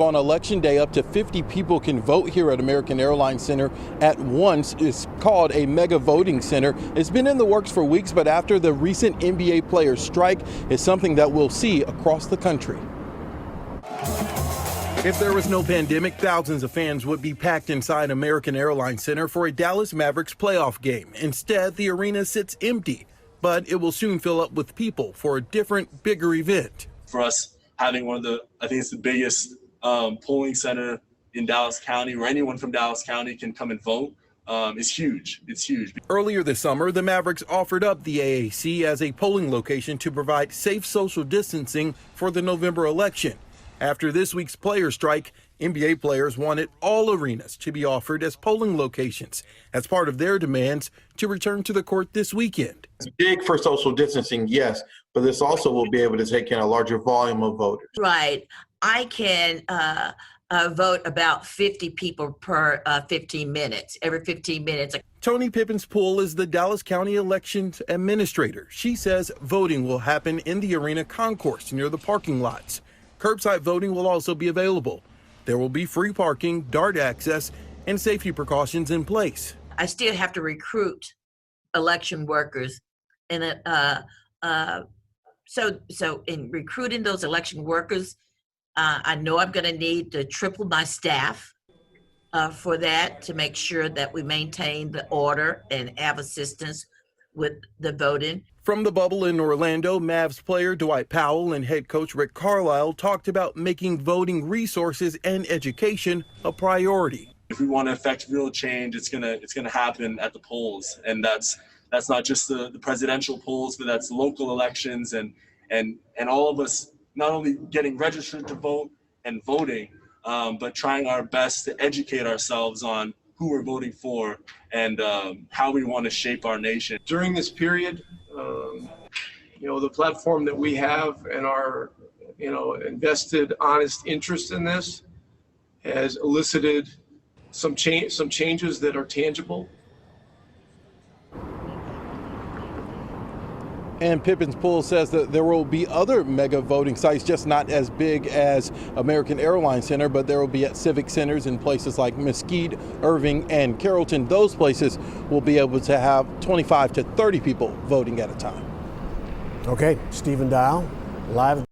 On Election Day, up to 50 people can vote here at American Airlines Center at once. It's called a mega voting center. It's been in the works for weeks, but after the recent NBA players' strike, it's something that we'll see across the country. If there was no pandemic, thousands of fans would be packed inside American Airlines Center for a Dallas Mavericks playoff game. Instead, the arena sits empty, but it will soon fill up with people for a different, bigger event. For us, having I think it's the biggest polling center in Dallas County, where anyone from Dallas County can come and vote, is huge. It's huge. Earlier this summer, the Mavericks offered up the AAC as a polling location to provide safe social distancing for the November election. After this week's player strike, NBA players wanted all arenas to be offered as polling locations as part of their demands to return to the court this weekend. It's big for social distancing, yes, but this also will be able to take in a larger volume of voters. Right. I can vote about 50 people per 15 minutes, every 15 minutes. Tony Pippins-Poole is the Dallas County Elections Administrator. She says voting will happen in the arena concourse near the parking lots. Curbside voting will also be available. There will be free parking, DART access, and safety precautions in place. I still have to recruit election workers, and so in recruiting those election workers, I know I'm going to need to triple my staff for that to make sure that we maintain the order and have assistance with the voting. From the bubble in Orlando, Mavs player Dwight Powell and head coach Rick Carlisle talked about making voting resources and education a priority. If we want to affect real change, it's gonna happen at the polls, and that's not just the presidential polls, but that's local elections and all of us not only getting registered to vote and voting, but trying our best to educate ourselves on who we're voting for and how we want to shape our nation. During this period, the platform that we have and our, invested honest interest in this has elicited some changes that are tangible. And Pippins-Poole says that there will be other mega voting sites, just not as big as American Airlines Center, but there will be at civic centers in places like Mesquite, Irving, and Carrollton. Those places will be able to have 25 to 30 people voting at a time. Okay, Stephen Dial, live.